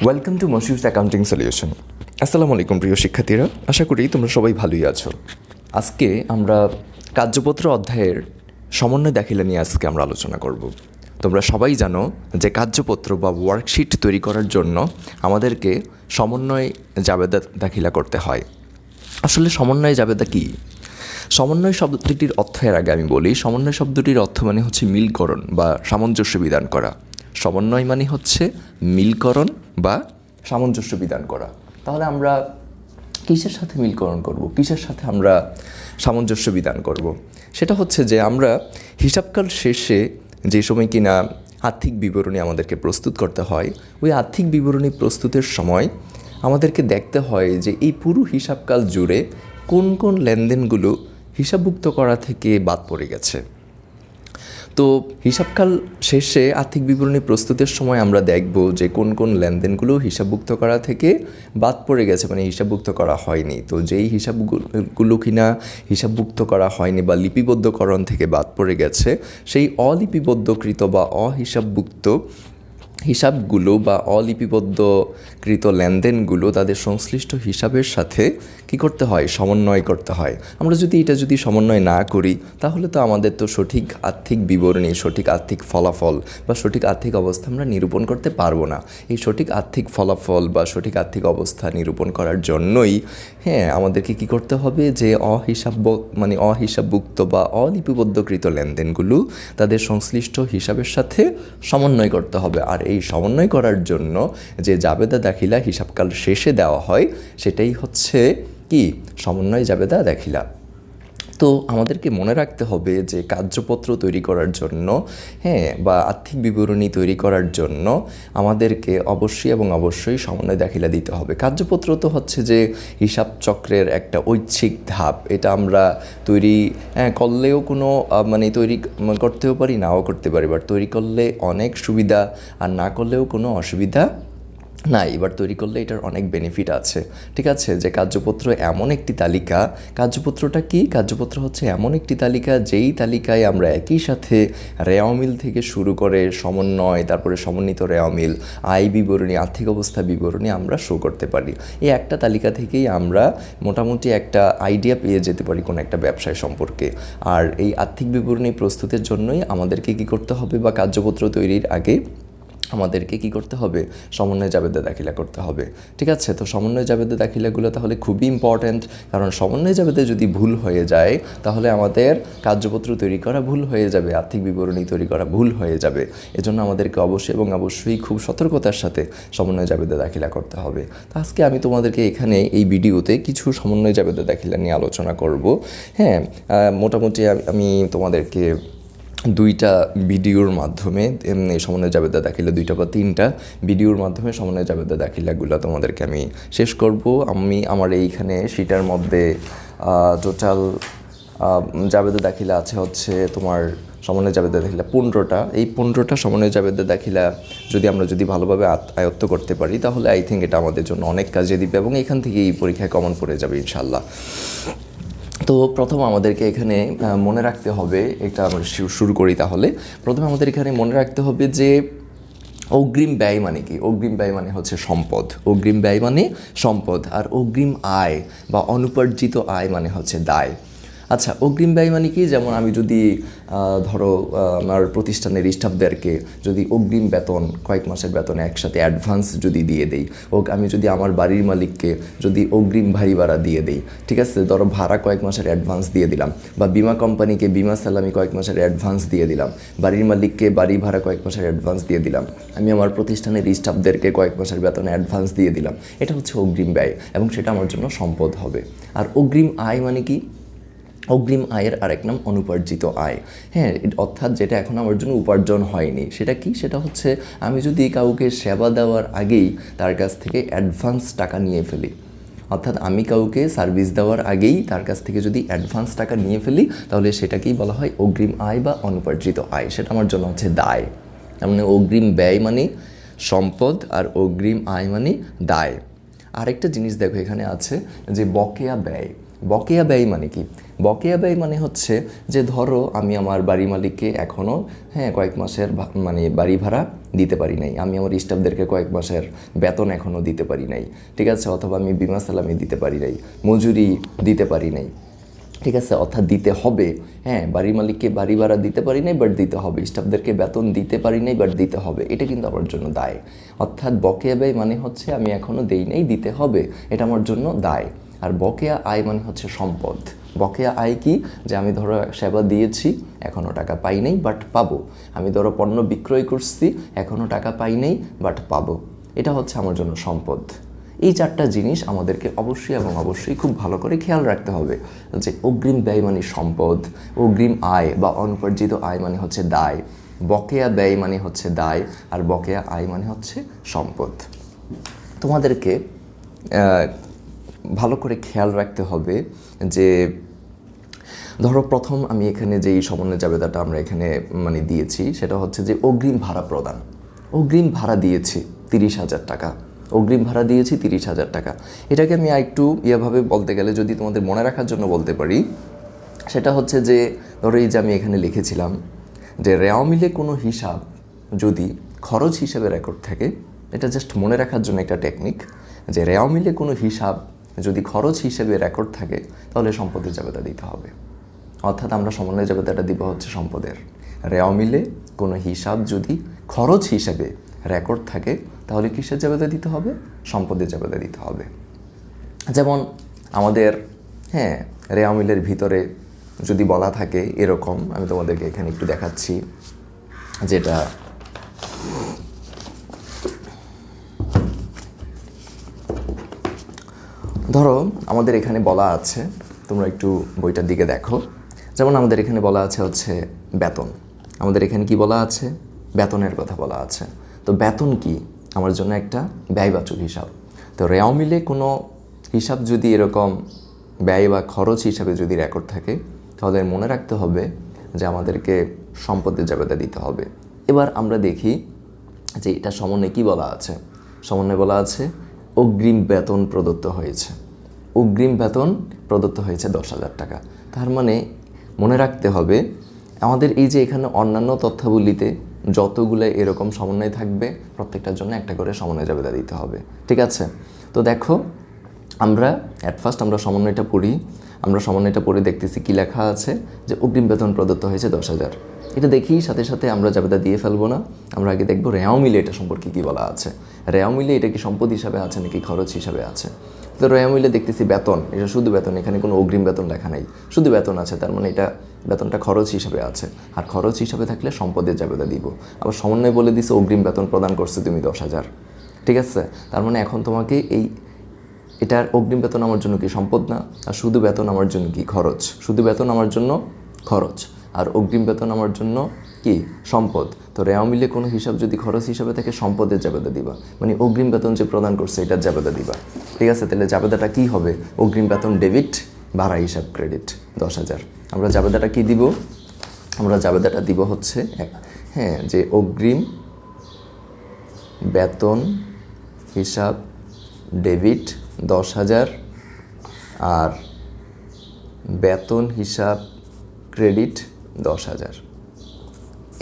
Welcome to মশিউস accounting solution. আসসালামু আলাইকুম প্রিয় শিক্ষার্থীরা, আশা করি তোমরা সবাই ভালোই আছো। আজকে আমরা কার্যপত্র অধ্যায়ের সমন্বয় দাখিলা নিয়ে আজকে আমরা আলোচনা করব। তোমরা সবাই জানো যে কার্যপত্র বা ওয়ার্কশিট তৈরি করার জন্য আমাদেরকে সমন্বয় জাবেদা দাখিলা করতে হয়। আসলে সমন্বয় জাবেদা কী? সমন্বয় শব্দটির অর্থের আগে আমি বলি, সমন্বয় শব্দটির অর্থ মানে হচ্ছে মিলকরণ বা সামঞ্জস্য বিধান করা। সমন্বয় মানে হচ্ছে মিলকরণ বা সামঞ্জস্য বিধান করা। তাহলে আমরা কিসের সাথে মিলকরণ করব, কিসের সাথে আমরা সামঞ্জস্য বিধান করব? সেটা হচ্ছে যে আমরা হিসাবকাল শেষে যে সময় কিনা আর্থিক বিবরণী আমাদেরকে প্রস্তুত করতে হয়, ওই আর্থিক বিবরণী প্রস্তুতের সময় আমাদেরকে দেখতে হয় যে এই পুরো হিসাবকাল জুড়ে কোন কোন লেনদেনগুলো হিসাবভুক্ত করা থেকে বাদ পড়ে গেছে। তো হিসাবকাল শেষে আর্থিক বিবরণী প্রস্তুতের সময় আমরা দেখব যে কোন কোন লেনদেনগুলো হিসাবভুক্ত করা থেকে বাদ পড়ে গেছে, মানে হিসাবভুক্ত করা হয়নি। তো যেই হিসাবগুলো কিনা হিসাবভুক্ত করা হয়নি বা লিপিবদ্ধকরণ থেকে বাদ পড়ে গেছে, সেই অলিপিবদ্ধকৃত বা অহিসাবভুক্ত হিসাবগুলো বা অলিপিবদ্ধকৃত লেনদেনগুলো তাদের সংশ্লিষ্ট হিসাবের সাথে কি করতে হয়? সমন্বয় করতে হয়। আমরা যদি এটা সমন্বয় না করি, তাহলে তো আমাদের তো সঠিক আর্থিক বিবরণী, সঠিক আর্থিক ফলাফল বা সঠিক আর্থিক অবস্থা আমরা নিরূপণ করতে পারবো না। এই সঠিক আর্থিক ফলাফল বা সঠিক আর্থিক অবস্থা নিরূপণ করার জন্যই আমাদেরকে কি করতে হবে যে অহিসাবভুক্ত বা অলিপিবদ্ধকৃত লেনদেনগুলো তাদের সংশ্লিষ্ট হিসাবের সাথে সমন্বয় করতে হবে। আর এই সমন্বয় করার জন্য যে জাবেদা দাখিলা হিসাবকাল শেষে দেওয়া হয়, সেটাই হচ্ছে কি? সমন্বয় জাবেদা দাখিলা। তো আমাদেরকে মনে রাখতে হবে যে কার্যপত্র তৈরি করার জন্য বা আর্থিক বিবরণী তৈরি করার জন্য আমাদেরকে অবশ্যই সমন্বয় দাখিলা দিতে হবে। কার্যপত্র তো হচ্ছে যে হিসাব চক্রের একটা ঐচ্ছিক ধাপ। এটা আমরা তৈরি করলেও কোনো তৈরি করতেও পারি, নাও করতে পারি। বাট তৈরি করলে অনেক সুবিধা, আর না করলেও কোনো অসুবিধা নাই। এবার তৈরি করলে এটার অনেক বেনিফিট আছে। ঠিক আছে, যে কার্যপত্র এমন একটি তালিকা। কার্যপত্রটা কি? কার্যপত্র হচ্ছে এমন একটি তালিকা যেই তালিকায় আমরা একই সাথে রেওয়ামিল থেকে শুরু করে সমন্বয়, তারপরে সমন্বিত রেওয়ামিল, আয় বিবরণী, আর্থিক অবস্থা বিবরণী আমরা শো করতে পারি। এই একটা তালিকা থেকেই আমরা মোটামুটি একটা আইডিয়া পেয়ে যেতে পারি কোনো একটা ব্যবসায় সম্পর্কে। আর এই আর্থিক বিবরণী প্রস্তুতের জন্যই আমাদেরকে কি করতে হবে, বা কার্যপত্র তৈরির আগে আমাদেরকে কি করতে হবে? সমন্বয় জাবেদা দাখিলা করতে হবে। ঠিক আছে, তো সমন্বয় জাবেদা দাখিলাগুলো তাহলে খুবই ইম্পর্ট্যান্ট, কারণ সমন্বয় জাবেদা যদি ভুল হয়ে যায়, তাহলে আমাদের কার্যপত্র তৈরি করা ভুল হয়ে যাবে, আর্থিক বিবরণী তৈরি করা ভুল হয়ে যাবে। এজন্য আমাদেরকে অবশ্যই খুব সতর্কতার সাথে সমন্বয় জাবেদা দাখিলা করতে হবে। তো আজকে আমি তোমাদেরকে এখানে এই ভিডিওতে কিছু সমন্বয় জাবেদা দাখিলা নিয়ে আলোচনা করব। মোটামুটি আমি তোমাদেরকে দুইটা ভিডিওর মাধ্যমে সমন্বয় জাবেদা দাখিলা, 2টা বা 3টা ভিডিওর মাধ্যমে সমন্বয় জাবেদা দাখিলাগুলো তোমাদেরকে আমি শেষ করব। আমি আমার এইখানে শিটার মধ্যে টোটাল জাবেদা দাখিলা আছে হচ্ছে তোমার সমন্বয় জাবেদা দাখিলা 15টা। এই 15টা সমন্বয় জাবেদা দাখিলা যদি ভালোভাবে আয়ত্ত করতে পারি, তাহলে আই থিঙ্ক এটা আমাদের জন্য অনেক কাজে দিবে এবং এখান থেকে এই পরীক্ষায় কমন পড়ে যাবে ইনশাল্লাহ। তো প্রথম আমাদেরকে এখানে মনে রাখতে হবে, এটা আমরা শুরু করি তাহলে। প্রথমে আমাদের এখানে মনে রাখতে হবে যে অগ্রিম ব্যয় মানে কি? অগ্রিম ব্যয় মানে হচ্ছে সম্পদ। অগ্রিম ব্যয় মানে সম্পদ, আর অগ্রিম আয় বা অনুপার্জিত আয় মানে হচ্ছে দায়। আচ্ছা, অগ্রিম ব্যয় মানে কি? যেমন আমি যদি ধরো আমার প্রতিষ্ঠানের স্টাফদেরকে যদি অগ্রিম বেতন, কয়েক মাসের বেতন একসাথে অ্যাডভান্স যদি দিয়ে দেই, আমি যদি আমার বাড়ির মালিককে যদি অগ্রিম বাড়ি ভাড়া দিয়ে দেই, ঠিক আছে, ধরো ভাড়া কয়েক মাসের অ্যাডভান্স দিয়ে দিলাম, বা বিমা কোম্পানিকে বিমা সালামি কয়েক মাসের অ্যাডভান্স দিয়ে দিলাম, বাড়ির মালিককে বাড়ি ভাড়া কয়েক মাসের অ্যাডভান্স দিয়ে দিলাম, আমি আমার প্রতিষ্ঠানের স্টাফদেরকে কয়েক মাসের বেতন অ্যাডভান্স দিয়ে দিলাম, এটা হচ্ছে অগ্রিম ব্যয় এবং সেটা আমার জন্য সম্পদ হবে। আর অগ্রিম আয় মানে কি? অগ্রিম আয়ের আরেক নাম অনুপার্জিত আয়। অর্থাৎ যেটা এখন আমার জন্য উপার্জন হয়নি, সেটা কি? সেটা হচ্ছে আমি যদি কাউকে সেবা দেওয়ার আগেই তার কাছ থেকে অ্যাডভান্স টাকা নিয়ে ফেলি, অর্থাৎ আমি কাউকে সার্ভিস দেওয়ার আগেই তার কাছ থেকে যদি অ্যাডভান্স টাকা নিয়ে ফেলি, তাহলে সেটাকেই বলা হয় অগ্রিম আয় বা অনুপার্জিত আয়। সেটা আমার জন্য হচ্ছে দায়। মানে অগ্রিম ব্যয় মানে সম্পদ, আর অগ্রিম আয় মানে দায়। আরেকটা জিনিস দেখো এখানে আছে যে বকেয়া ব্যয়। বকেয়া ব্যয় মানে কি? বকেয়া ব্যয় মানে হচ্ছে যে ধরো আমি আমার বাড়ি মালিককে এখনও কয়েক মাসের মানে বাড়ি ভাড়া দিতে পারি নাই, আমি আমার স্টাফদেরকে কয়েক মাসের বেতন এখনও দিতে পারি নাই, ঠিক আছে, অথবা আমি বিমা সালামি দিতে পারি নাই, মজুরি দিতে পারি নাই, ঠিক আছে, অর্থাৎ দিতে হবে। বাড়ি মালিককে বাড়ি ভাড়া দিতে পারি নাই বাট দিতে হবে, স্টাফদেরকে বেতন দিতে পারি নাই বাট দিতে হবে, এটা কিন্তু আমার জন্য দায়। অর্থাৎ বকেয়া ব্যয় মানে হচ্ছে আমি এখনও দেই নাই, দিতে হবে, এটা আমার জন্য দায়। আর বকেয়া আয় মানে হচ্ছে সম্পদ। বকেয়া আয় কি? যে আমি ধরো সেবা দিয়েছি, এখনও টাকা পাই নাই বাট পাবো। আমি ধরো পণ্য বিক্রয় করছি, এখনও টাকা পাই নাই বাট পাবো, এটা হচ্ছে আমার জন্য সম্পদ। এই চারটা জিনিস আমাদেরকে অবশ্যই এবং অবশ্যই খুব ভালো করে খেয়াল রাখতে হবে যে অগ্রিম ব্যয় মানে সম্পদ, অগ্রিম আয় বা অনুপার্জিত আয় মানে হচ্ছে দায়, বকেয়া ব্যয় মানে হচ্ছে দায়, আর বকেয়া আয় মানে হচ্ছে সম্পদ। তোমাদেরকে ভালো করে খেয়াল রাখতে হবে যে ধরো প্রথম আমি এখানে যেই সমন্বয় জাবেদাটা আমরা এখানে মানে দিয়েছি সেটা হচ্ছে যে অগ্রিম ভাড়া প্রদান। অগ্রিম ভাড়া দিয়েছি 30,000 টাকা, অগ্রিম ভাড়া দিয়েছি 30,000 টাকা। এটাকে আমি আরেকটু ইয়েভাবে বলতে গেলে যদি তোমাদের মনে রাখার জন্য বলতে পারি, সেটা হচ্ছে যে ধরো এই যে আমি এখানে লিখেছিলাম যে রেওয়া মিলে কোনো হিসাব যদি খরচ হিসেবে রেকর্ড থাকে, এটা জাস্ট মনে রাখার জন্য একটা টেকনিক, যে রেওয়া মিলে কোনো হিসাব যদি খরচ হিসেবে রেকর্ড থাকে তাহলে সম্পদের জাবেদা দিতে হবে। অর্থাৎ আমরা সমন্বয় জাবেদাটা দিব হচ্ছে সম্পদের। রেওয়া মিলে কোনো হিসাব যদি খরচ হিসেবে রেকর্ড থাকে তাহলে কিসের জাবেদা দিতে হবে? সম্পদের জাবেদা দিতে হবে। যেমন আমাদের রেওয়া মিলের ভিতরে যদি বলা থাকে এরকম, আমি তোমাদেরকে এখানে একটু দেখাচ্ছি, যেটা ধরো আমাদের এখানে বলা আছে, তোমরা একটু বইটার দিকে দেখো, যেমন আমাদের এখানে বলা আছে হচ্ছে বেতন। আমাদের এখানে কি বলা আছে? বেতনের কথা বলা আছে। তো বেতন কি? আমার জন্য একটা ব্যয়বাচক হিসাব। তো রেওয়া মিলে কোনো হিসাব যদি এরকম ব্যয় বা খরচ হিসাবে যদি রেকর্ড থাকে তাহলে মনে রাখতে হবে যে আমাদেরকে সম্পদের জাবেদা দিতে হবে। এবার আমরা দেখি যে এটা সমন্বয়ে কী বলা আছে। সমন্বয়ে বলা আছে অগ্রিম বেতন প্রদত্ত হয়েছে। অগ্রিম বেতন প্রদত্ত হয়েছে 10,000 টাকা। তার মানে মনে রাখতে হবে আমাদের এই যে এখানে অন্যান্য তথ্যাবলীতে যতগুলো এরকম সমন্বয় থাকবে প্রত্যেকটার জন্য একটা করে সমন্বয় জাবেদা দিতে হবে, ঠিক আছে? তো দেখো আমরা ফার্স্ট আমরা সমন্বয়টা পড়ি। আমরা সমন্বয়টা পড়ে দেখতেছি কি লেখা আছে, যে অগ্রিম বেতন প্রদত্ত হয়েছে 10,000। এটা দেখি সাথে সাথে আমরা জাবেদা দিয়ে ফেলবো না, আমরা আগে দেখবো রেওয়া মিলে এটা সম্পর্কে কী বলা আছে। রেওয়া মিলে এটা কি সম্পদ হিসাবে আছে নাকি খরচ হিসাবে আছে? তো রেওয়া মিলে দেখতেছি বেতন, এটা শুধু বেতন, এখানে কোনো অগ্রিম বেতন লেখা নেই, শুধু বেতন আছে, তার মানে এটা বেতনটা খরচ হিসাবে আছে। আর খরচ হিসাবে থাকলে সম্পদের জাবেদা দিব। আবার সমন্বয় বলে দিছে অগ্রিম বেতন প্রদান করছে তুমি 10,000, ঠিক আছে? তার মানে এখন তোমাকে এটার অগ্রিম বেতন আমার জন্য কি সম্পদ না, আর শুধু বেতন আমার জন্য কি খরচ? শুধু বেতন আমার জন্য খরচ আর অগ্রিম বেতন আমার জন্য কি সম্পদ। তো রেওয়া মিলে কোনো হিসাব যদি খরচ হিসাবে থাকে সম্পদের জাবেদা দিবা, মানে অগ্রিম বেতন যে প্রদান করছে এটার জাবেদা দিবা, ঠিক আছে? তাহলে জাবেদাটা কি হবে? অগ্রিম বেতন ডেবিট, ভাড়া হিসাব ক্রেডিট 10,000। আমরা জাবেদাটা কি দিব? আমরা জাবেদাটা দিব হচ্ছে যে অগ্রিম বেতন হিসাব ডেবিট 10,000 আর বেতন হিসাব ক্রেডিট 10,000।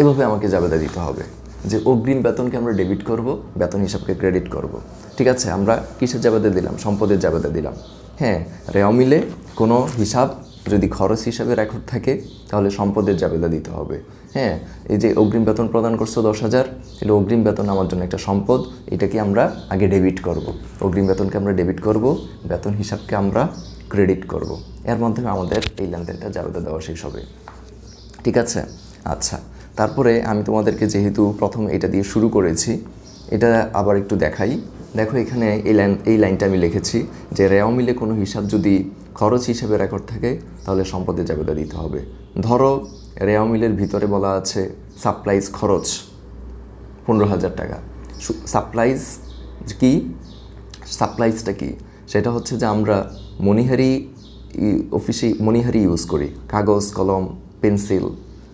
এভাবে আমাকে জাবেদা দিতে হবে যে অগ্রিম বেতনকে আমরা ডেবিট করব, বেতন হিসাবকে ক্রেডিট করব, ঠিক আছে? আমরা কিসের জাবেদা দিলাম? সম্পদের জাবেদা দিলাম। রেওয়া মিলে কোনো হিসাব যদি খরচ হিসাবে রেকর্ড থাকে তাহলে সম্পদের জাবেদা দিতে হবে। এই যে অগ্রিম বেতন প্রদান করছো 10,000, তাহলে অগ্রিম বেতন আমার জন্য একটা সম্পদ, এটাকে আমরা আগে ডেবিট করব। অগ্রিম বেতনকে আমরা ডেবিট করব, বেতন হিসাবকে আমরা ক্রেডিট করব। এর মাধ্যমে আমাদের এই লেনদেনটা জাবেদা দেওয়া শেষ হবে, ঠিক আছে? আচ্ছা, তারপরে আমি তোমাদেরকে যেহেতু প্রথম এটা দিয়ে শুরু করেছি, এটা আবার একটু দেখাই। দেখো এখানে এই লাইনটা আমি লিখেছি যে রেওয়া মিলে কোনো হিসাব যদি খরচ হিসেবে রেকর্ড থাকে তাহলে সম্পদের জাবেদা দিতে হবে। ধরো রেওয়া মিলের ভিতরে বলা আছে সাপ্লাইজ খরচ 15,000 টাকা। সাপ্লাইজ কি? সাপ্লাইজটা কি? সেটা হচ্ছে যে আমরা অফিসে মণিহারি ইউজ করি, কাগজ, কলম, পেন্সিল,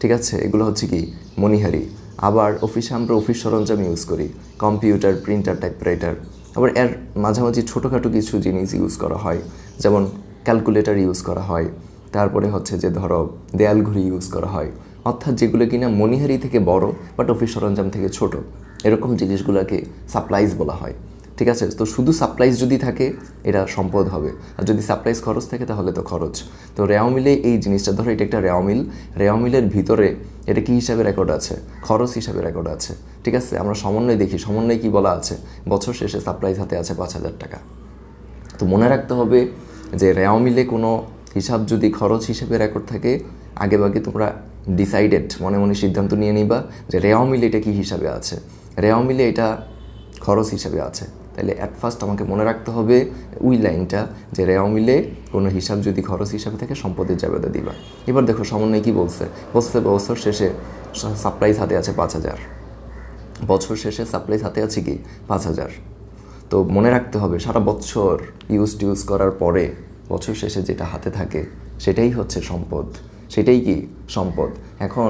ঠিক আছে? এগুলো হচ্ছে কি মণিহারি। আবার অফিসে আমরা অফিস সরঞ্জাম ইউজ করি, কম্পিউটার, প্রিন্টার, টাইপরাইটার। আবার এর মাঝামাঝি ছোটোখাটো কিছু জিনিস ইউজ করা হয়, যেমন ক্যালকুলেটর ইউজ করা হয়, তারপরে হচ্ছে যে ধরো দেয়াল ঘড়ি ইউজ করা হয়, অর্থাৎ যেগুলো কিনা মণিহারি থেকে বড় বাট অফিস সরঞ্জাম থেকে ছোট, এরকম জিনিসগুলোকে সাপ্লাইজ বলা হয়। ঠিক আছে, তো শুধু সাপ্লাইজ যদি থাকে এটা সম্পদ হবে, আর যদি সাপ্লাইজ খরচ থাকে তাহলে তো খরচ। তো রেওয়া মিলে এই জিনিসটা, ধরো এটা একটা রেওয়া মিলের ভিতরে এটা কি হিসাবে রেকর্ড আছে? খরচ হিসাবে রেকর্ড আছে। ঠিক আছে, আমরা সমন্বয় দেখি, সমন্বয় কি বলা আছে? বছর শেষে সাপ্লাইজ হাতে আছে 5,000 টাকা। তো মনে রাখতে হবে যে রেওয়া মিলে কোনো হিসাব যদি খরচ হিসেবে রেকর্ড থাকে, আগেভাগে তোমরা ডিসাইডেড মনে মনে সিদ্ধান্ত নিয়ে নিবা যে রেওয়া মিলে এটা কী হিসাবে আছে। রেওয়া মিলে এটা খরচ হিসাবে আছে, তাহলে অ্যাট ফার্স্ট আমাকে মনে রাখতে হবে ওই লাইনটা যে রেওয়া মিলে কোনো হিসাব যদি খরচ হিসাবে থাকে সম্পদের জাবেদা দিবা। এবার দেখো সমন্বয় কী বলছে, বছর শেষে সাপ্লাইজ হাতে আছে 5,000, বছর শেষে সাপ্লাইজ হাতে আছে কি 5,000। তো মনে রাখতে হবে সারা বছর ইউজ করার পরে বছর শেষে যেটা হাতে থাকে সেটাই হচ্ছে সম্পদ, সেটাই কি সম্পদ। এখন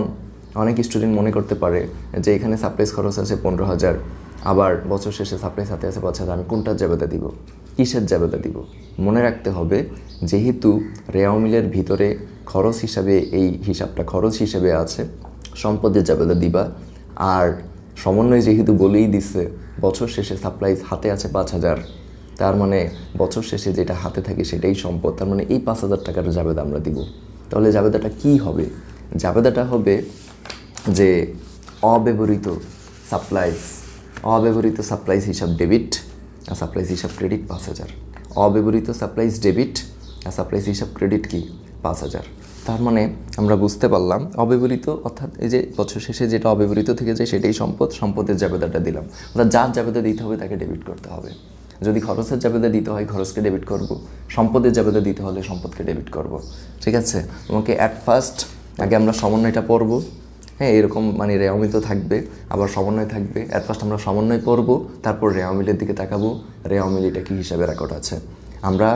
অনেক স্টুডেন্ট মনে করতে পারে যে এখানে সাপ্লাইজ খরচ আছে 15,000, আবার বছর শেষে সাপ্লাইজ হাতে আছে 5,000, আমি কোনটার জাবেদা দিব, কিসের জাবেদা দিব? মনে রাখতে হবে যেহেতু রেওয়া মিলের ভিতরে খরচ হিসাবে এই হিসাবটা খরচ হিসেবে আছে, সম্পদের জাবেদা দিবা। আর সমন্বয় যেহেতু বলেই দিচ্ছে বছর শেষে সাপ্লাইজ হাতে আছে 5,000, তার মানে বছর শেষে যেটা হাতে থাকে সেটাই সম্পদ, তার মানে এই 5,000 টাকার জাবেদা আমরা দিব। তাহলে জাবেদাটা কি হবে? জাবেদাটা হবে যে অব্যবহৃত সাপ্লাইজ হিসাব ডেবিট আর সাপ্লাইজ হিসাব ক্রেডিট 5,000। অব্যবহৃত সাপ্লাইজ ডেবিট আর সাপ্লাইজ হিসাব ক্রেডিট কি 5,000। তার মানে আমরা বুঝতে পারলাম অব্যবহৃত অর্থাৎ এই যে বছর শেষে যেটা অব্যবহৃত থেকে যায় সেটাই সম্পদের জাবেদাটা দিলাম। অর্থাৎ যার জাবেদা দিতে হবে তাকে ডেবিট করতে হবে। যদি খরচের জাবেদা দিতে হয় খরচকে ডেবিট করব, সম্পদের জাবেদা দিতে হলে সম্পদকে ডেবিট করব। ঠিক আছে, তোমাকে অ্যাট ফার্স্ট আগে আমরা সমন্বয়টা পড়ব। হ্যাঁ, এরকম মানে রেওয়া মিল তো থাকবে, আবার সমন্বয় থাকবে। অ্যাট ফার্স্ট আমরা সমন্বয় পড়ব, তারপর রেওয়া মিলের দিকে তাকাবো, রেওয়া মিল এটা কী হিসাবে রেকর্ড আছে। আমরা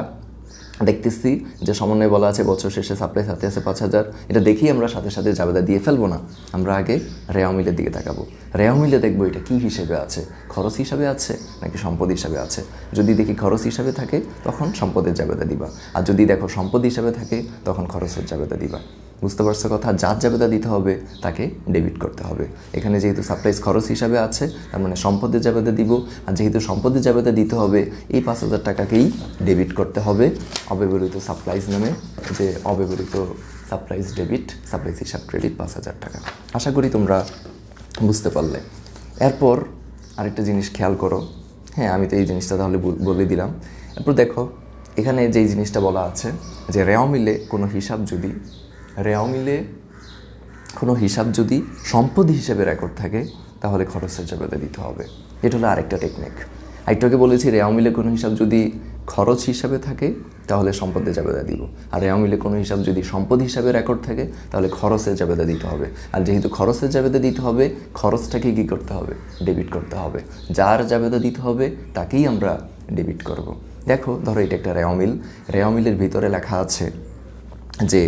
দেখতেছি যে সমন্বয় বলা আছে বছর শেষে সাপ্লাইজ হাতে আছে 5,000, এটা দেখি আমরা সাথে সাথে জাবেদা দিয়ে ফেলবো না, আমরা আগে রেওয়া মিলের দিকে তাকাবো। রেওয়া মিলে দেখবো এটা কী হিসেবে আছে, খরচ হিসাবে আছে নাকি সম্পদ হিসাবে আছে। যদি দেখি খরচ হিসাবে থাকে তখন সম্পদের জাবেদা দিবা, আর যদি দেখো সম্পদ হিসাবে থাকে তখন খরচের জাবেদা দিবা। বুঝতে পারছো কথা? যার জাবেদা দিতে হবে তাকে ডেবিট করতে হবে। এখানে যেহেতু সাপ্লাইজ খরচ হিসাবে আছে তার মানে সম্পদের জাবেদা দিব, আর যেহেতু সম্পদের জাবেদা দিতে হবে এই 5,000 টাকাকেই ডেবিট করতে হবে অব্যবহৃত সাপ্লাইজ নামে, যে অব্যবহৃত সাপ্লাইজ ডেবিট, সাপ্লাইজ হিসাব ক্রেডিট 5,000 টাকা। আশা করি তোমরা বুঝতে পারলে। এরপর আরেকটা জিনিস খেয়াল করো, হ্যাঁ আমি তো এই জিনিসটা তাহলে বলে দিলাম। এরপর দেখো এখানে যেই জিনিসটা বলা আছে যে রেওয়া মিলে কোনো হিসাব যদি সম্পদ হিসেবে রেকর্ড থাকে তাহলে খরচের জাবেদা দিতে হবে। এটা হলো আরেকটা টেকনিক। আরেকটাকে বলেছি রেওয়া মিলে কোনো হিসাব যদি খরচ হিসাবে থাকে তাহলে সম্পদের জাবেদা দিব, আর রেওয়া মিলে কোনো হিসাব যদি সম্পদ হিসাবে রেকর্ড থাকে তাহলে খরচের জাবেদা দিতে হবে। আর যেহেতু খরচের জাবেদা দিতে হবে খরচটাকে কী করতে হবে, ডেবিট করতে হবে। যার জাবেদা দিতে হবে তাকেই আমরা ডেবিট করব। দেখো ধরো এটা একটা রেওয়া মিলের ভিতরে লেখা আছে যে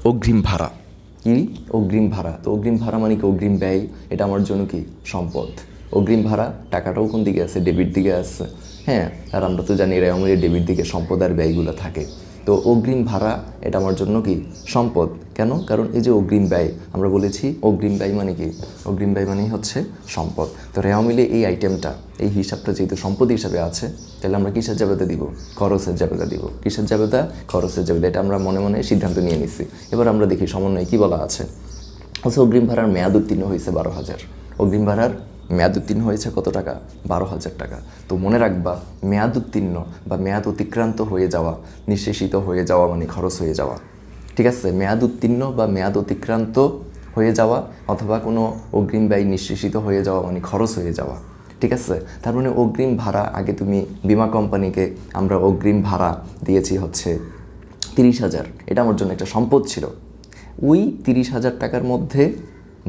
অগ্রিম ভাড়া। কি অগ্রিম ভাড়া? তো অগ্রিম ভাড়া মানে কি অগ্রিম ব্যয়, এটা আমার জন্য কি সম্পদ। অগ্রিম ভাড়া টাকাটাও কোন দিকে আছে, ডেবিট দিকে আছে। হ্যাঁ, আর আমরা তো জানি রেওয়া মিলের ডেবিট দিকে সম্পদ আর ব্যয়গুলো থাকে। তো অগ্রিম ভাড়া এটা আমার জন্য কি সম্পদ। কেন? কারণ এই যে অগ্রিম ব্যয় আমরা বলেছি অগ্রিম ব্যয় মানে কি, অগ্রিম ব্যয় মানেই হচ্ছে সম্পদ। তো রেওয়া মিলে এই আইটেমটা, এই হিসাবটা যেহেতু সম্পদ হিসাবে আছে তাহলে আমরা কিসের জাবেদা দিব, খরচের জাবেদা দিব। কিসের জাবেদা, খরচের জাবেদা। এটা আমরা মনে মনে সিদ্ধান্ত নিয়ে নিচ্ছি। এবার আমরা দেখি সমন্বয়ে কী বলা আছে। আচ্ছা, অগ্রিম ভাড়ার মেয়াদ উত্তীর্ণ হয়েছে 12,000। অগ্রিম ভাড়ার মেয়াদ উত্তীর্ণ হয়েছে কত টাকা, 12,000 টাকা। তো মনে রাখবা মেয়াদ উত্তীর্ণ বা মেয়াদ অতিক্রান্ত হয়ে যাওয়া, নিঃশেষিত হয়ে যাওয়া মানে খরচ হয়ে যাওয়া। ঠিক আছে, মেয়াদ উত্তীর্ণ বা মেয়াদ অতিক্রান্ত হয়ে যাওয়া অথবা কোনো অগ্রিম ব্যয় নিঃশেষিত হয়ে যাওয়া মানে খরচ হয়ে যাওয়া। ঠিক আছে, তার মানে অগ্রিম ভাড়া, আগে তুমি বিমা কোম্পানিকে আমরা অগ্রিম ভাড়া দিয়েছি হচ্ছে 30,000, এটা আমার জন্য একটা সম্পদ ছিল। ওই 30,000 টাকার মধ্যে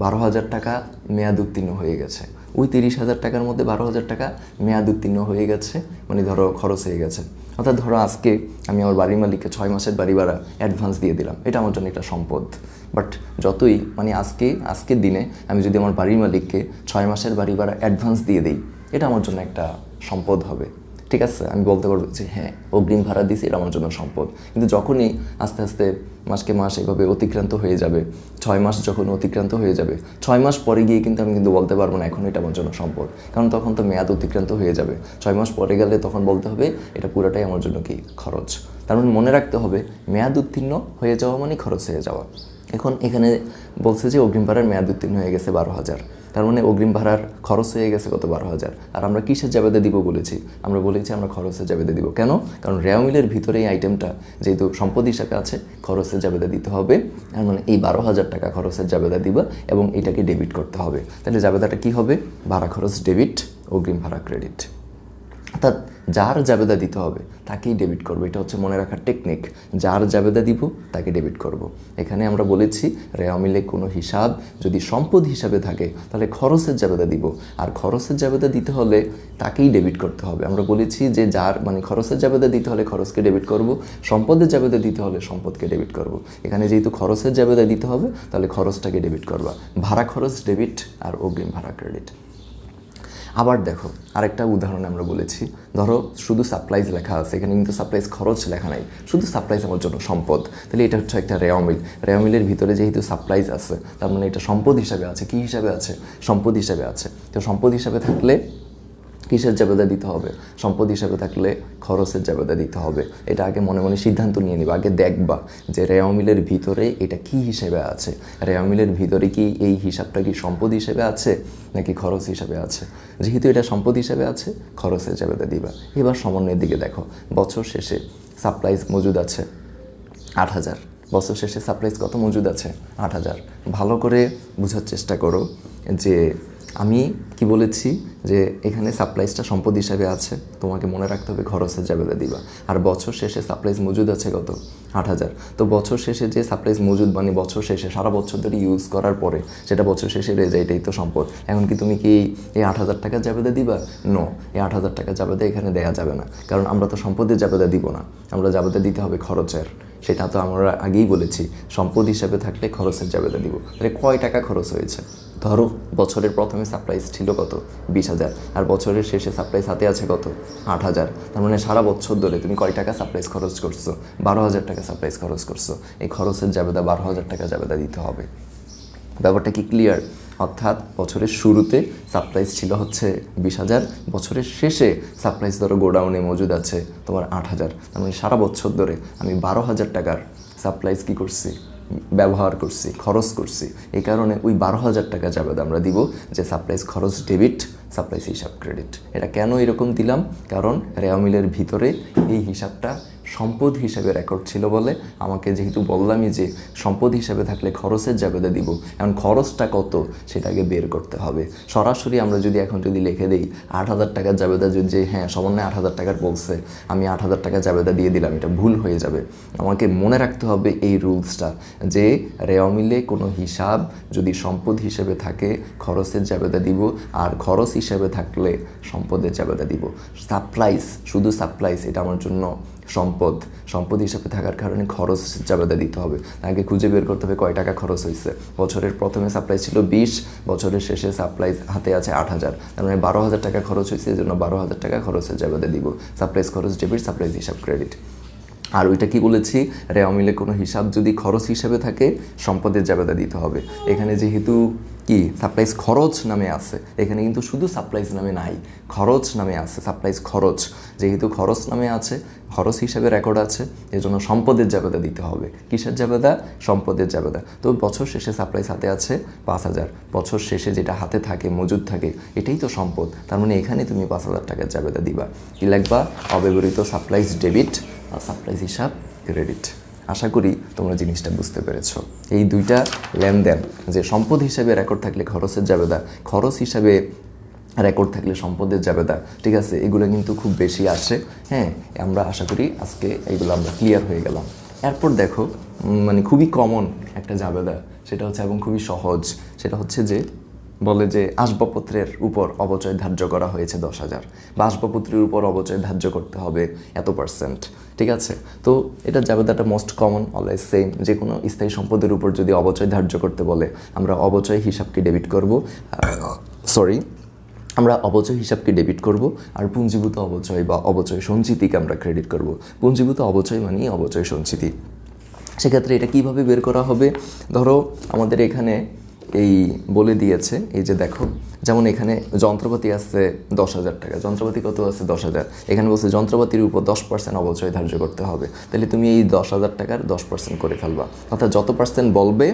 12,000 টাকা মেয়াদ উত্তীর্ণ হয়ে গেছে। ওই 30,000 টাকার মধ্যে 12,000 টাকা মেয়াদ উত্তীর্ণ হয়ে গেছে, মানে ধরো খরচ হয়ে গেছে। অর্থাৎ ধরো আজকে আমি আমার বাড়ির মালিককে 6 মাসের বাড়ি ভাড়া অ্যাডভান্স দিয়ে দিলাম, এটা আমার জন্য একটা সম্পদ। বাট যতই মানে আজকের দিনে আমি যদি আমার বাড়ির মালিককে 6 মাসের বাড়ি ভাড়া অ্যাডভান্স দিয়ে দিই এটা আমার জন্য একটা সম্পদ হবে। ঠিক আছে, আমি বলতে পারবো যে হ্যাঁ অগ্রিম ভাড়া দিয়েছি, এটা আমার জন্য সম্পদ। কিন্তু যখনই আস্তে আস্তে মাসকে মাস এভাবে অতিক্রান্ত হয়ে যাবে, 6 মাস যখন অতিক্রান্ত হয়ে যাবে, 6 মাস পরে গিয়ে কিন্তু আমি কিন্তু বলতে পারবো না এখন এটা আমার জন্য সম্পদ, কারণ তখন তো মেয়াদ অতিক্রান্ত হয়ে যাবে। 6 মাস পরে গেলে তখন বলতে হবে এটা পুরোটাই আমার জন্য কি খরচ। তার মানে মনে রাখতে হবে মেয়াদ উত্তীর্ণ হয়ে যাওয়া মানে খরচ হয়ে যাওয়া। এখন এখানে বলছে যে অগ্রিম ভাড়ার মেয়াদ উত্তীর্ণ হয়ে গেছে 12,000, তার মানে অগ্রিম ভাড়ার খরচ হয়ে গেছে কত 12,000। আর আমরা কিসের জাবেদা দিব বলেছি? আমরা বলেছি আমরা খরচের জাবেদা দিব। কেন? কারণ রেওয়া মিলের ভিতরে এই আইটেমটা যেহেতু সম্পদ হিসাবে আছে, খরচের জাবেদা দিতে হবে। আর মানে এই 12,000 টাকা খরচের জাবেদা দিবা এবং এটাকে ডেবিট করতে হবে। তাহলে জাবেদাটা কি হবে? ভাড়া খরচ ডেবিট, অগ্রিম ভাড়া ক্রেডিট। অর্থাৎ যার জাবেদা দিতে হবে তাকেই ডেবিট করবো, এটা হচ্ছে মনে রাখার টেকনিক। যার জাবেদা দিব তাকে ডেবিট করব। এখানে আমরা বলেছি রেওয়া মিলে কোনো হিসাব যদি সম্পদ হিসাবে থাকে তাহলে খরচের জাবেদা দিব, আর খরচের জাবেদা দিতে হলে তাকেই ডেবিট করতে হবে। আমরা বলেছি যে যার মানে খরচের জাবেদা দিতে হলে খরচকে ডেবিট করব, সম্পদের জাবেদা দিতে হলে সম্পদকে ডেবিট করব। এখানে যেহেতু খরচের জাবেদা দিতে হবে তাহলে খরচটাকে ডেবিট করবা, ভাড়া খরচ ডেবিট আর অগ্রিম ভাড়া ক্রেডিট। আবার দেখো আরেকটা উদাহরণ আমরা বলেছি, ধরো শুধু সাপ্লাইজ লেখা আছে, এখানে কিন্তু সাপ্লাইজ খরচ লেখা নাই, শুধু সাপ্লাইজ আমার জন্য সম্পদ। তাহলে এটা হচ্ছে একটা রেওয়া মিল। রেওয়া মিলের ভিতরে যেহেতু সাপ্লাইজ আছে তার মানে এটা সম্পদ হিসাবে আছে। কি হিসাবে আছে? সম্পদ হিসাবে আছে। তো সম্পদ হিসাবে থাকলে কিসের জাবেদা দিতে হবে? সম্পদ হিসাবে থাকলে খরচের জাবেদা দিতে হবে। এটা আগে মনে মনে সিদ্ধান্ত নিয়ে নিবা, আগে দেখবা যে রেওয়া মিলের ভিতরে এটা কি হিসেবে আছে। রেওয়া মিলের ভিতরে কি এই হিসাবটা কি সম্পদ হিসেবে আছে নাকি খরচ হিসাবে আছে? যেহেতু এটা সম্পদ হিসাবে আছে, খরচের জাবেদা দিবা। এবার সমন্বয়ের দিকে দেখো, বছর শেষে সাপ্লাইজ মজুদ আছে 8,000। বছর শেষে সাপ্লাইজ কত মজুদ আছে? 8,000। ভালো করে বোঝার চেষ্টা করো যে আমি কি বলেছি, যে এখানে সাপ্লাইজটা সম্পদ হিসাবে আছে, তোমাকে মনে রাখতে হবে খরচের জাবেদা দিবা। আর বছর শেষে সাপ্লাইজ মজুদ আছে কত? 8,000। তো বছর শেষে যে সাপ্লাইজ মজুদ মানে বছর শেষে সারা বছর ধরে ইউজ করার পরে সেটা বছর শেষে রয়ে যায়, এটাই তো সম্পদ। এখন কি তুমি কি এই 8,000 টাকা জাবেদা দিবা? নো, এই 8,000 টাকা জাবেদা এখানে দেয়া যাবে না, কারণ আমরা তো সম্পদের জাবেদা দিব না, আমরা জাবেদা দিতে হবে খরচের। সেটা তো আমরা আগেই বলেছি, সম্পদ হিসাবে থাকলে খরচের জাবেদা দিব। তাহলে কয় টাকা খরচ হয়েছে? ধরো বছরের প্রথমে সাপ্লাইজ ছিল কত? 20,000, আর বছরের শেষে সাপ্লাইজ হাতে আছে কত? 8,000। তার মানে সারা বছর ধরে তুমি কয় টাকা সাপ্লাইজ খরচ করছো? 12,000 টাকা সাপ্লাইজ খরচ করছো। এই খরচের জাবেদা 12,000 টাকা জাবেদা দিতে হবে। ব্যাপারটা কি ক্লিয়ার? অর্থাৎ বছরের শুরুতে সাপ্লাইজ ছিল হচ্ছে 20,000, বছরের শেষে সাপ্লাইজ ধরো গোডাউনে মজুদ আছে তোমার 8,000। তার মানে সারা বছর ধরে আমি 12,000 টাকার সাপ্লাইজ কী করছি? ব্যবহার করছি, খরচ করছি। এই কারণে ওই 12,000 টাকা জাবেদা আমরা দিব যে সাপ্লাইজ খরচ ডেবিট, সাপ্লাইজ হিসাব ক্রেডিট। এটা কেন এরকম দিলাম? কারণ রেওয়া মিলের ভিতরে এই হিসাবটা সম্পদ হিসাবে রেকর্ড ছিল বলে আমাকে যেহেতু বললামই যে সম্পদ হিসাবে থাকলে খরচের জাবেদা দিব, এখন খরচটা কত সেটাকে বের করতে হবে। সরাসরি আমরা যদি এখন যদি লিখে দিই 8,000 টাকার জাবেদা, যদি হ্যাঁ সমন্বয় 8,000 টাকার বলছে আমি 8,000 টাকা জাবেদা দিয়ে দিলাম, এটা ভুল হয়ে যাবে। আমাকে মনে রাখতে হবে এই রুলসটা যে রেওয়া মিলে কোনো হিসাব যদি সম্পদ হিসেবে থাকে খরচের জাবেদা দিব, আর খরচ হিসেবে থাকলে সম্পদের জাবেদা দিব। সাপ্লাইজ, শুধু সাপ্লাইজ এটা আমার জন্য সম্পদ, সম্পদ হিসাবে থাকার কারণে খরচ জাবেদা দিতে হবে। আগে খুঁজে বের করতে হবে কয় টাকা খরচ হয়েছে। বছরের প্রথমে সাপ্লাইজ ছিল 20, বছরের শেষে সাপ্লাইজ হাতে আছে 8,000, তার মানে 12,000 টাকা খরচ হয়েছে, এই জন্য 12,000 টাকা খরচের জাবেদা দিব। সাপ্লাইজ খরচ ডেবিট, সাপ্লাইজ হিসাব ক্রেডিট। আর ওইটা কি বলেছি, রেওয়া মিলে কোনো হিসাব যদি খরচ হিসাবে থাকে সম্পদের জাবেদা দিতে হবে। এখানে যেহেতু কি সাপ্লাইজ খরচ নামে আছে, এখানে কিন্তু শুধু সাপ্লাইজ নামে নাই, খরচ নামে আছে। সাপ্লাইজ খরচ, যেহেতু খরচ নামে আছে, খরচ হিসাবে রেকর্ড আছে, এজন্য সম্পদের জাবেদা দিতে হবে। কিসের জাবেদা? সম্পদের জাবেদা। তো বছর শেষে সাপ্লাইজ হাতে আছে 5,000, বছর শেষে যেটা হাতে থাকে মজুদ থাকে এটাই তো সম্পদ। তার মানে এখানে তুমি 5,000 টাকার জাবেদা দিবা। কি লিখবা? অব্যবহৃত সাপ্লাইজ ডেবিট আর সাপ্লাইজ হিসাব ক্রেডিট। আশা করি তোমরা জিনিসটা বুঝতে পেরেছো। এই দুইটা লেনদেন, যে সম্পদ হিসাবে রেকর্ড থাকলে খরচের জাবেদা, খরচ হিসাবে রেকর্ড থাকলে সম্পদের জাবেদা, ঠিক আছে, এগুলো কিন্তু খুব বেশি আসে। হ্যাঁ, আমরা আশা করি আজকে এইগুলো আমরা ক্লিয়ার হয়ে গেলাম। এরপর দেখো মানে খুবই কমন একটা জাবেদা, সেটা হচ্ছে এবং খুবই সহজ, সেটা হচ্ছে যে বলে যে আসবাবপত্রের উপর অবচয় ধার্য করা হয়েছে 10,000, বা আসবাবপত্রের উপর অবচয় ধার্য করতে হবে এত %, ঠিক আছে। তো এটা জাবেদাটা মোস্ট কমন, অলওয়েজ সেম। যে কোনো স্থায়ী সম্পদের উপর যদি অবচয় ধার্য করতে বলে আমরা অবচয় হিসাবকে ডেবিট করব, আমরা অবচয় হিসাবকে ডেবিট করব আর পুঞ্জীভূত অবচয় বা অবচয় সঞ্চিতিকে আমরা ক্রেডিট করব। পুঞ্জীভূত অবচয় মানেই অবচয় সঞ্চিতি। সেক্ষেত্রে এটা কিভাবে বের করা হবে? ধরো আমাদের এখানে এই বলে দিয়েছে, এই যে দেখো, যেমন এখানে যন্ত্রপাতি আছে 10,000 টাকা, যন্ত্রপাতি কত আছে 10,000, এখানে বলছে যন্ত্রপাতির উপর 10% অবচয় ধার্য করতে হবে। তাহলে তুমি এই 10,000 টাকার 10% করে ফেলবা, অর্থাৎ যত পার্সেন্ট বলবে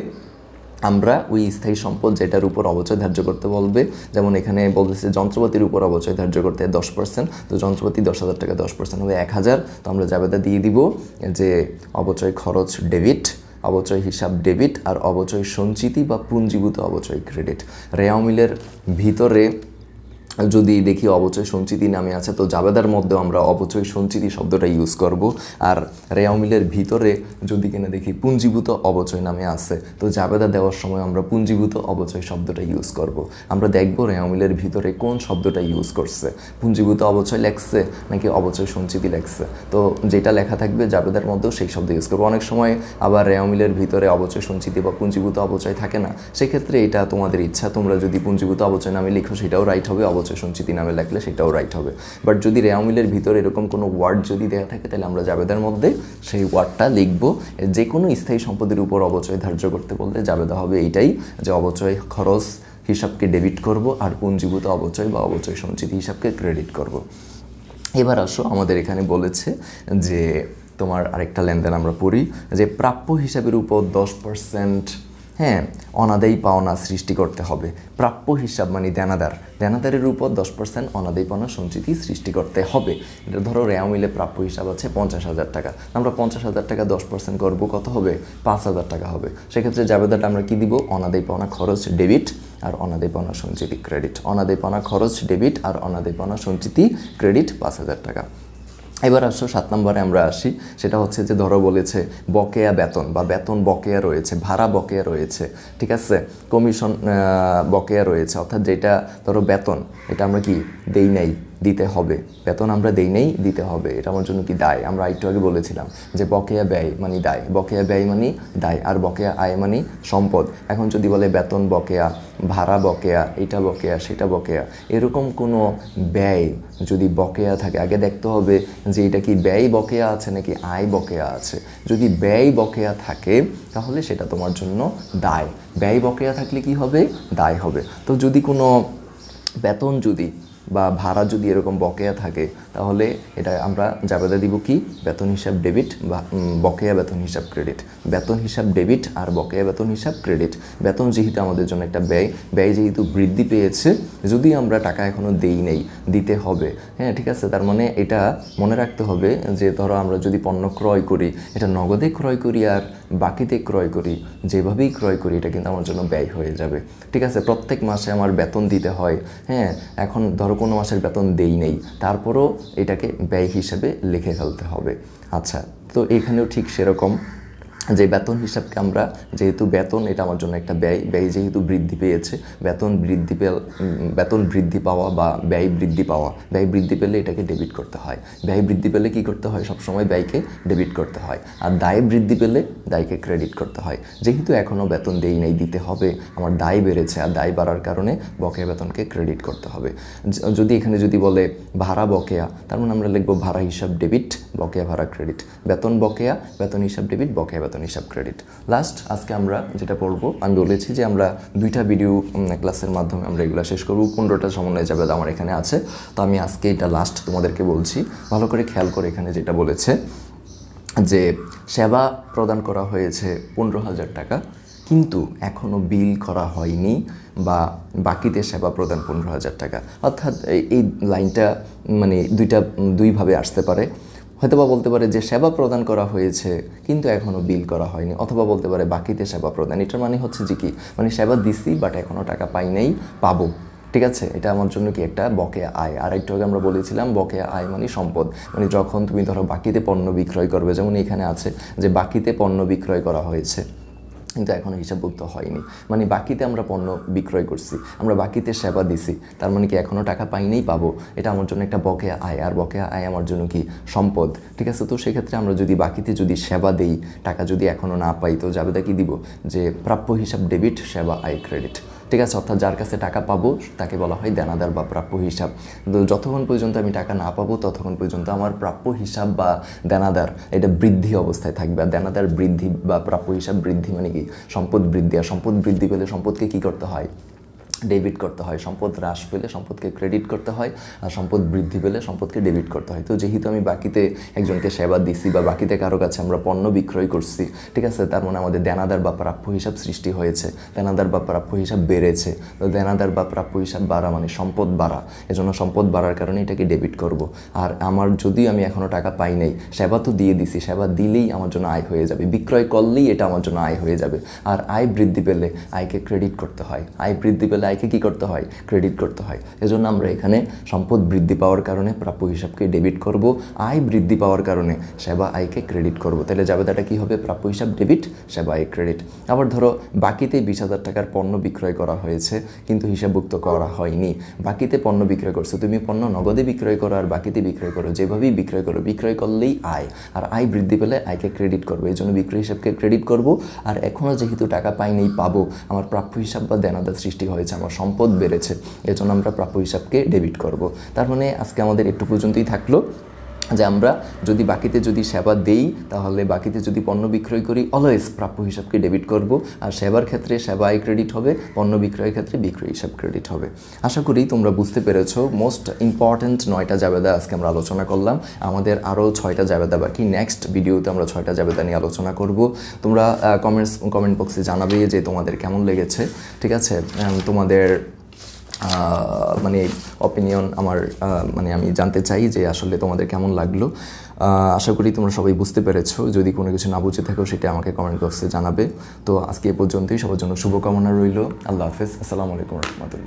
আমরা ওই স্থায়ী সম্পদ যেটার উপর অবচয় ধার্য করতে বলবে, যেমন এখানে বলতেছে যন্ত্রপাতির উপর অবচয় ধার্য করতে 10%, তো যন্ত্রপাতি 10,000 টাকা 10% হবে 1,000। তো আমরা জাবেদা দিয়ে দিব যে অবচয় খরচ ডেবিট, অবচয় হিসাব ডেবিট আর অবচয় সঞ্চিতি বা পুঞ্জীভূত অবচয় ক্রেডিট। রেওয়া মিলের ভিতরে যদি দেখি অবচয় সঞ্চিতি নামে আছে, তো জাবেদার মধ্যেও আমরা অবচয় সঞ্চিতি শব্দটা ইউজ করব। আর রেওয়া মিলের ভিতরে যদি কিনা দেখি পুঞ্জীভূত অবচয় নামে আছে, তো জাবেদা দেওয়ার সময় আমরা পুঞ্জীভূত অবচয় শব্দটা ইউজ করব। আমরা দেখব রেওয়া মিলের ভিতরে কোন শব্দটা ইউজ করছে, পুঞ্জীভূত অবচয় লেখছে নাকি অবচয় সঞ্চিতি লেখছে। তো যেটা লেখা থাকবে জাবেদার মধ্যেও সেই শব্দ ইউজ করবো। অনেক সময় আবার রেওয়া মিলের ভিতরে অবচয় সঞ্চিতি বা পুঞ্জীভূত অবচয় থাকে না, সেক্ষেত্রে এটা তোমাদের ইচ্ছা, তোমরা যদি পুঞ্জীভূত অবচয় নামে লিখো সেটাও রাইট হবে, অবচয় সঞ্চিতি নামে লিখলে সেটাও রাইট হবে। বাট যদি রেওয়া মিলের ভিতরে এরকম কোনো ওয়ার্ড যদি দেওয়া থাকে, তাহলে আমরা জাবেদার মধ্যে সেই ওয়ার্ডটা লিখব। যে কোনো স্থায়ী সম্পদের উপর অবচয় ধার্য করতে বললে জাবেদা হবে এইটাই, যে অবচয় খরচ হিসাবকে ডেবিট করব আর পুঞ্জীভূত অবচয় বা অবচয় সঞ্চিতি হিসাবকে ক্রেডিট করব। এবার আসো, আমাদের এখানে বলেছে যে তোমার আরেকটা লেনদেন আমরা পড়ি, যে প্রাপ্য হিসাবের উপর 10% অনাদায়ী পাওনা সৃষ্টি করতে হবে। প্রাপ্য হিসাব মানে দেনাদারের উপর 10% অনাদায়ী পাওনা সঞ্চিতি সৃষ্টি করতে হবে। এটা ধরো রেওয়া মিলে প্রাপ্য হিসাব আছে 50,000 টাকা, আমরা 50,000 টাকা 10% করবো, কত হবে? 5,000 টাকা হবে। সেক্ষেত্রে জাবেদাটা আমরা কি দিব? অনাদায়ী পাওনা খরচ ডেবিট আর অনাদায়ী পাওনা সঞ্চিতি ক্রেডিট। অনাদায়ী পাওনা খরচ ডেবিট আর অনাদায়ী পাওনা সঞ্চিতি ক্রেডিট 5,000 টাকা। এবার আসো 7 নম্বরে আমরা আসি, সেটা হচ্ছে যে ধরো বলেছে বকেয়া বেতন বা বেতন বকেয়া রয়েছে, ভাড়া বকেয়া রয়েছে, ঠিক আছে, কমিশন বকেয়া রয়েছে, অর্থাৎ যেটা ধরো বেতন, এটা আমরা কি দেই নাই, দিতে হবে, বেতন আমরা দেই নেই, দিতে হবে, এটা আমার জন্য কি দায়। আমরা একটু আগে বলেছিলাম যে বকেয়া ব্যয় মানে দায়, বকেয়া ব্যয় মানে দায়, আর বকেয়া আয় মানে সম্পদ। এখন যদি বলে বেতন বকেয়া, ভাড়া বকেয়া, এটা বকেয়া, সেটা বকেয়া, এরকম কোনো ব্যয় যদি বকেয়া থাকে, আগে দেখতে হবে যে এটা কি ব্যয় বকেয়া আছে নাকি আয় বকেয়া আছে। যদি ব্যয় বকেয়া থাকে তাহলে সেটা তোমার জন্য দায়, ব্যয় বকেয়া থাকলে কি হবে? দায় হবে। তো যদি কোনো বেতন যদি বা ভাড়া যদি এরকম বকেয়া থাকে, তাহলে এটা আমরা জাবেদা দিব কি? বেতন হিসাব ডেবিট বা বকেয়া বেতন হিসাব ক্রেডিট। বেতন হিসাব ডেবিট আর বকেয়া বেতন হিসাব ক্রেডিট। বেতন যেহেতু আমাদের জন্য একটা ব্যয় যেহেতু বৃদ্ধি পেয়েছে, যদি আমরা টাকা এখনও দেই নেই, দিতে হবে, ঠিক আছে। তার মানে এটা মনে রাখতে হবে যে ধরো আমরা যদি পণ্য ক্রয় করি, এটা নগদে ক্রয় করি আর বাকিতে ক্রয় করি, যেভাবেই ক্রয় করি, এটা কিন্তু আমার জন্য ব্যয় হয়ে যাবে, ঠিক আছে। প্রত্যেক মাসে আমার বেতন দিতে হয়, এখন ধরো কোনো মাসের বেতন দেই নেই, তারপরও এটাকে ব্যয় হিসেবে লিখে ফেলতে হবে। আচ্ছা, তো এখানেও ঠিক সেরকম, যে বেতন হিসাবকে আমরা, যেহেতু বেতন এটা আমার জন্য একটা ব্যয় যেহেতু বৃদ্ধি পেয়েছে, বেতন বৃদ্ধি পাওয়া বা ব্যয় বৃদ্ধি পেলে এটাকে ডেবিট করতে হয়। ব্যয় বৃদ্ধি পেলে কি করতে হয়? সবসময় ব্যয়কে ডেবিট করতে হয়। আর দায় বৃদ্ধি পেলে দায়কে ক্রেডিট করতে হয়। যেহেতু এখনও বেতন দেই নেই, দিতে হবে, আমার দায় বেড়েছে, আর দায় বাড়ার কারণে বকেয়া বেতনকে ক্রেডিট করতে হবে। যদি এখানে যদি বলে ভাড়া বকেয়া, তার মানে আমরা লিখবো ভাড়া হিসাব ডেবিট, বকেয়া ভাড়া ক্রেডিট। বেতন বকেয়া, বেতন হিসাব ডেবিট, বকেয়া বেতন হিসাব ক্রেডিট। লাস্ট আজকে আমরা যেটা পড়বো, আমি বলেছি যে আমরা 2টা ভিডিও ক্লাসের মাধ্যমে আমরা এগুলো শেষ করবো। 15টা সমন্বয় যাবে আমার এখানে আছে, তো আমি আজকে এটা লাস্ট তোমাদেরকে বলছি। ভালো করে খেয়াল করে, এখানে যেটা বলেছে যে সেবা প্রদান করা হয়েছে 15,000 টাকা, কিন্তু এখনও বিল করা হয়নি বা বাকিতে সেবা প্রদান 15,000 টাকা। অর্থাৎ এই লাইনটা মানে দুইভাবে আসতে পারে। হয়তোবা বলতে পারে যে সেবা প্রদান করা হয়েছে কিন্তু এখনও বিল করা হয়নি, অথবা বলতে পারে বাকিতে সেবা প্রদান। এটার মানে হচ্ছে যে কি, মানে সেবা দিছি বাট এখনও টাকা পাই নাই, পাবো, ঠিক আছে। এটা আমার জন্য কি একটা বকেয়া আয়। আর একটু আগে আমরা বলেছিলাম বকেয়া আয় মানে সম্পদ, মানে যখন তুমি ধরো বাকিতে পণ্য বিক্রয় করবে, যেমন এখানে আছে যে বাকিতে পণ্য বিক্রয় করা হয়েছে কিন্তু এখনও হিসাবভুক্ত হয়নি, মানে বাকিতে আমরা পণ্য বিক্রয় করছি, আমরা বাকিতে সেবা দিছি, তার মানে কি এখনও টাকা পাইনি, পাবো, এটা আমার জন্য একটা বকেয়া আয়। আর বকেয়া আয় আমার জন্য কি সম্পদ, ঠিক আছে। তো সেক্ষেত্রে আমরা যদি বাকিতে যদি সেবা দেই, টাকা যদি এখনও না পাই, তো জাবেদা কি দিব? যে প্রাপ্য হিসাব ডেবিট, সেবা আয় ক্রেডিট। ঠিক আছে, অর্থাৎ যার কাছে টাকা পাবো তাকে বলা হয় দেনাদার বা প্রাপ্য হিসাব। তো যতক্ষণ পর্যন্ত আমি টাকা না পাবো ততক্ষণ পর্যন্ত আমার প্রাপ্য হিসাব বা দেনাদার এটা বৃদ্ধি অবস্থায় থাকবে। আর দেনাদার বৃদ্ধি বা প্রাপ্য হিসাব বৃদ্ধি মানে কি, সম্পদ বৃদ্ধি। আর সম্পদ বৃদ্ধি পেলে সম্পদকে কী করতে হয়, ডেবিট করতে হয়। সম্পদ হ্রাস পেলে সম্পদকে ক্রেডিট করতে হয়, আর সম্পদ বৃদ্ধি পেলে সম্পদকে ডেবিট করতে হয়। তো যেহেতু আমি বাকিতে একজনকে সেবা দিছি বা বাকিতে কারো কাছে আমরা পণ্য বিক্রয় করছি, ঠিক আছে, তার মানে আমাদের দেনাদার বা প্রাপ্য হিসাব সৃষ্টি হয়েছে, দেনাদার বা প্রাপ্য হিসাব বেড়েছে। তো দেনাদার বা প্রাপ্য হিসাব বাড়া মানে সম্পদ বাড়া, এজন্য সম্পদ বাড়ার কারণে এটাকে ডেবিট করব। আর আমার যদি আমি এখনও টাকা পাই নাই, সেবা তো দিয়ে দিছি, সেবা দিলেই আমার জন্য আয় হয়ে যাবে, বিক্রয় করলেই এটা আমার জন্য আয় হয়ে যাবে। আর আয় বৃদ্ধি পেলে আয়কে ক্রেডিট করতে হয়, আয় বৃদ্ধি পেলে আয়কে কী করতে হয়, ক্রেডিট করতে হয়। এজন্য আমরা এখানে সম্পদ বৃদ্ধি পাওয়ার কারণে প্রাপ্য হিসাবকে ডেবিট করব, আয় বৃদ্ধি পাওয়ার কারণে সেবা আয়কে ক্রেডিট করব। তাহলে জাবেদাটা কী হবে, প্রাপ্য হিসাব ডেবিট, সেবা আয় ক্রেডিট। আবার ধরো বাকিতে 20,000 টাকার পণ্য বিক্রয় করা হয়েছে কিন্তু হিসাবভুক্ত করা হয়নি। বাকিতে পণ্য বিক্রয় করছো, তুমি পণ্য নগদে বিক্রয় করো আর বাকিতে বিক্রয় করো, যেভাবেই বিক্রয় করো, বিক্রয় করলেই আয়, আর আয় বৃদ্ধি পেলে আয়কে ক্রেডিট করবো। এই জন্য বিক্রয় হিসাবকে ক্রেডিট করব। আর এখনও যেহেতু টাকা পাইনি, পাবো, আমার প্রাপ্য হিসাব বা দেনাদার সৃষ্টি হয়েছে, আমার সম্পদ বেড়েছে, এজন্য আমরা প্রাপ্য হিসাবকে ডেবিট করব। তার মানে আজকে আমাদের একটু পর্যন্তই থাকলো যে আমরা যদি বাকিতে যদি সেবা দেই, তাহলে বাকিতে যদি পণ্য বিক্রয় করি, অলওয়েজ প্রাপ্য হিসাবকে ডেবিট করব। আর সেবার ক্ষেত্রে সেবা আয় ক্রেডিট হবে, পণ্য বিক্রয়ের ক্ষেত্রে বিক্রয় হিসাব ক্রেডিট হবে। আশা করি তোমরা বুঝতে পেরেছো। মোস্ট ইম্পর্ট্যান্ট 9টা জাবেদা আজকে আমরা আলোচনা করলাম। আমাদের আরও 6টা জাবেদা বাকি। নেক্সট ভিডিওতে আমরা 6টা জাবেদা নিয়ে আলোচনা করব। তোমরা কমেন্ট বক্সে জানাবে যে তোমাদের কেমন লেগেছে, ঠিক আছে, তোমাদের মানে অপিনিয়ন আমার মানে আমি জানতে চাই যে আসলে তোমাদের কেমন লাগলো। আশা করি তোমরা সবাই বুঝতে পেরেছো। যদি কোনো কিছু না বুঝে থাকো সেটা আমাকে কমেন্ট বক্সে জানাবে। তো আজকে এ পর্যন্তই, সবার জন্য শুভকামনা রইল। আল্লাহ হাফেজ, আসসালামু আলাইকুম রহমতুল্লাহ।